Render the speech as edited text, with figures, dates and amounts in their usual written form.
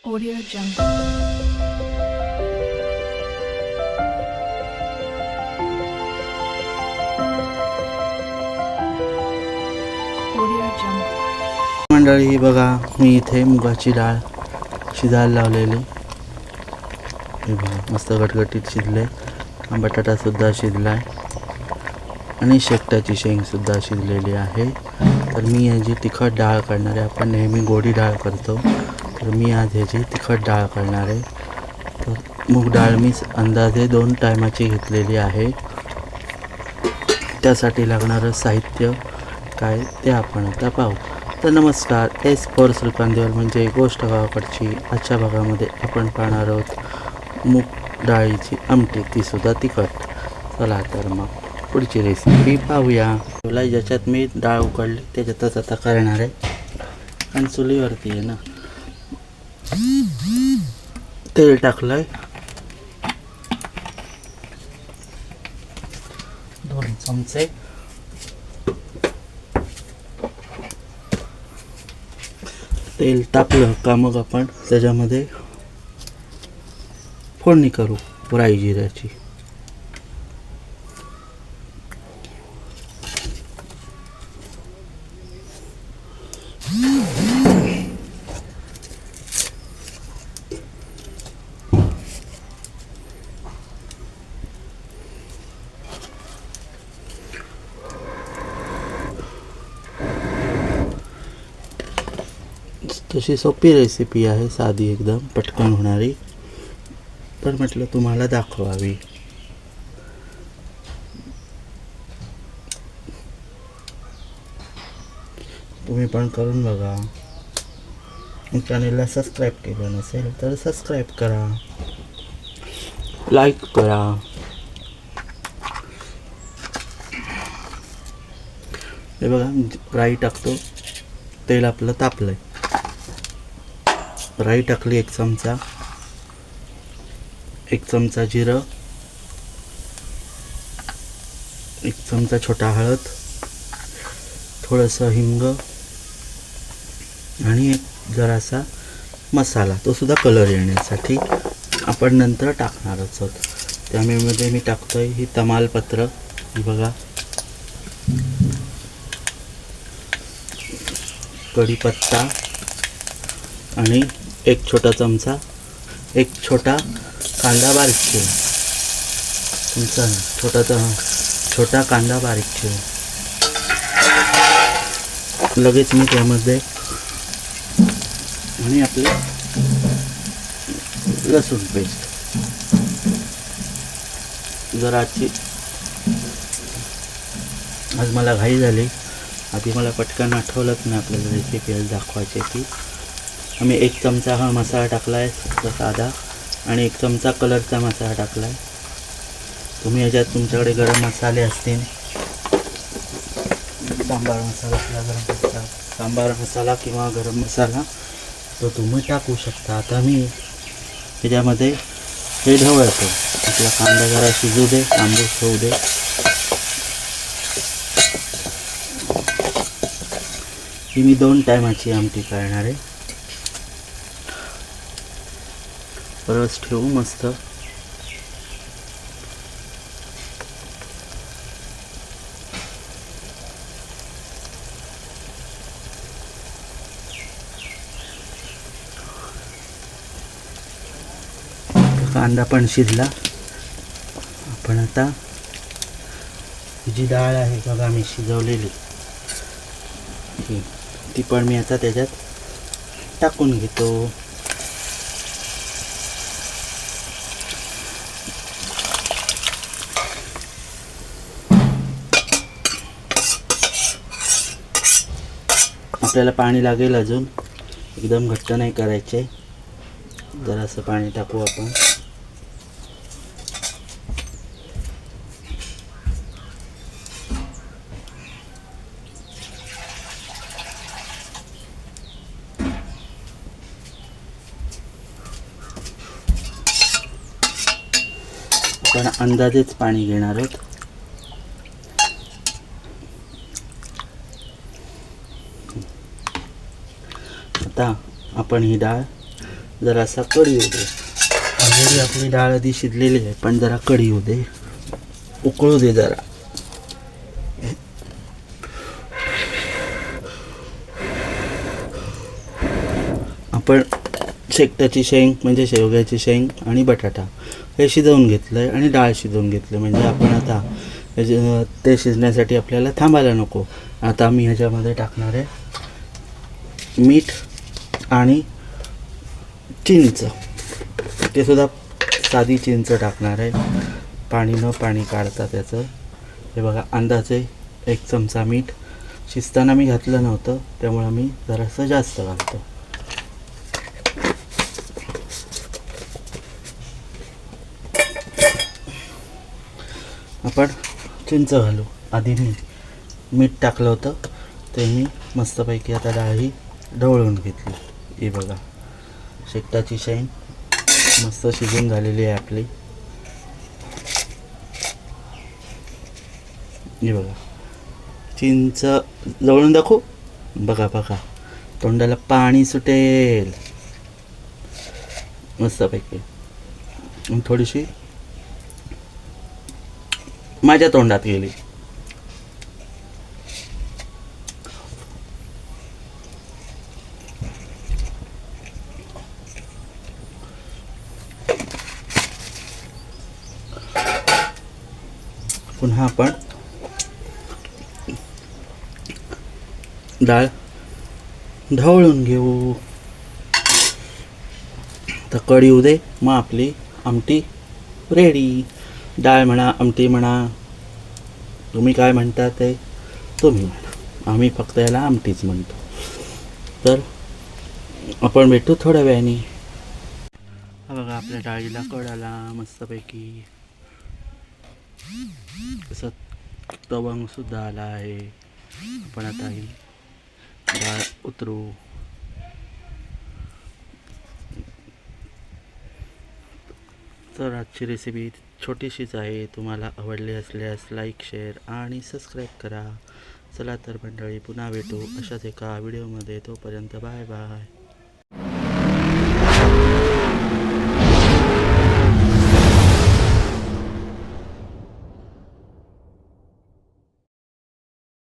Audio Jungle. Audio Jungle. मंडळी बघा, मी इथे मुगाची डाळ शिजायला लावलेली. हे बघा, मस्त गटगटीत शिजले. बटाटा सुद्धा शिजलाय आणि शेकटाची शेंग सुद्धा शिजलेली आहे. तर मी ह्याची तिखट डाळ करणार आहे. आपण नेहमी गोडी डाळ करतो, तर मी आज ह्याची तिखट डाळ करणार आहे. तर मूग डाळ मी अंदाजे 2 टायमाची घेतलेली आहे. त्यासाठी लागणारं साहित्य काय ते आपण आता पाहू. तर नमस्कार, S4 श्रीकांत म्हणजे गोष्ट गावाकडची. आजच्या भागामध्ये आपण पाहणार आहोत मूग डाळीची आमटी, ती सुद्धा तिखट. चला तर मग पुढची रेसिपी पाहूया. ज्याच्यात मी डाळ उकडली त्याच्यातच आता करणार आहे, आणि चुलीवरती आहे ना. तेल टाकलंय 2 चमचे. तेल तापलं का मग आपण त्याच्यामध्ये फोडणी करू राई जिऱ्याची. तशी सोपी रेसिपी आहे, साधी एकदम पटकन होणारी, तर म्हटलं तुम्हाला दाखवावी. तुम्ही पण करून बघा. चॅनेलला सबस्क्राईब केलं नसेल तर सबस्क्राईब करा, लाईक करा. हे बघा, राई टाकतो. तेल आपलं तापलंय. राई टाकली 1 चमचा. 1 चमचा जिरं, 1 चमचा छोटा हळद, थोडंसं हिंग आणि एक जरासा मसाला, तो सुद्धा कलर येण्यासाठी आपण नंतर टाकणार आहोत. त्यामध्ये मी टाकतोय ही तमालपत्र. ही बघा, कढीपत्ता आणि एक छोटा चमचा, एक छोटा कांदा बारीक चिरून. छोटा कांदा बारीक चिरून. लगेच मी त्यामध्ये आणि आपले लसूण पेस्ट. जराची आज मला घाई झाली, आधी मला पटकन आठवलंच नाही आपल्याला रेसिपी आज दाखवायची की. आम्ही 1 चमचा हा मसाला टाकला आहे साधा, आणि 1 चमचा कलरचा मसाला टाकला आहे. तुम्ही याच्यात तुमच्याकडे गरम मसाले असतील, सांबार मसाला किंवा गरम मसाला, तो तुम्ही टाकू शकता. आता मी त्याच्यामध्ये हे ढवळतो. आपला कांदा जरा शिजू दे, आंबूस होऊ दे. ही मी 2 टायमाची आमटी करणार आहे. रस ठेवू मस्त. कांदा पण शिजला. आपण आता जी डाळ आहे बघा मी शिजवलेली, ती पण मी आता त्याच्यात टाकून घेतो. आपल्याला पाणी लागेल अजून, एकदम घट्ट नाही करायचे. जरासं पाणी टाकू आपण. आपण अंदाजेच पाणी घेणार आहोत. आता आपण ही डाळ जरासा कढी होऊ दे. ऑलरेडी आपली डाळ आधी शिजलेली आहे, पण जरा कढी होऊ दे, उकळू दे जरा. आपण शेकटाची शेंग म्हणजे शेवग्याची शेंग आणि बटाटा हे शिजवून घेतलं आहे आणि डाळ शिजवून घेतलं, म्हणजे आपण आता ते शिजण्यासाठी आपल्याला थांबायला नको. आता मी ह्याच्यामध्ये टाकणार आहे मीठ आणि चिंच. ते सुद्धा साधी चिंच टाकणार आहे, पाणी काढता त्याचं. हे बघा, अंदाजे 1 चमचा मीठ. शिजताना मी घातलं नव्हतं, त्यामुळं मी जरासं जास्त घालतो. आपण चिंच घालू. आधी मी मीठ टाकलं होतं ते मी मस्तपैकी आता डाळ ही ढवळून घेतली. हे बघा, शेकटाची शेंग मस्त शिजून झालेली आहे आपली. हे बघा, चिंच जवळून दाखवू. बघा बघा, तोंडाला पाणी सुटेल मस्तपैकी. थोडीशी माझ्या तोंडात गेली. पुन्हा आपण डाळ ढवळून घेऊ. तर कढी होऊ दे, मग आपली आमटी रेडी. डाळ म्हणा, आमटी म्हणा, तुम्ही काय म्हणता ते तुम्ही म्हणा, आम्ही फक्त याला आमटीच म्हणतो. तर आपण भेटू थोड्या वेळाने. हा बघा, आपल्या डाळीला कढ आला मस्तपैकी. असं तवंग सुद्धा आला आहे. आपण आता ही डाळ उतरू. तर आजची रेसिपी छोटीशीच आहे. तुम्हाला आवडली असल्यास लाईक, शेअर आणि सबस्क्राईब करा. चला तर मंडळी, पुन्हा भेटू अशाच एका व्हिडिओमध्ये. तोपर्यंत बाय बाय.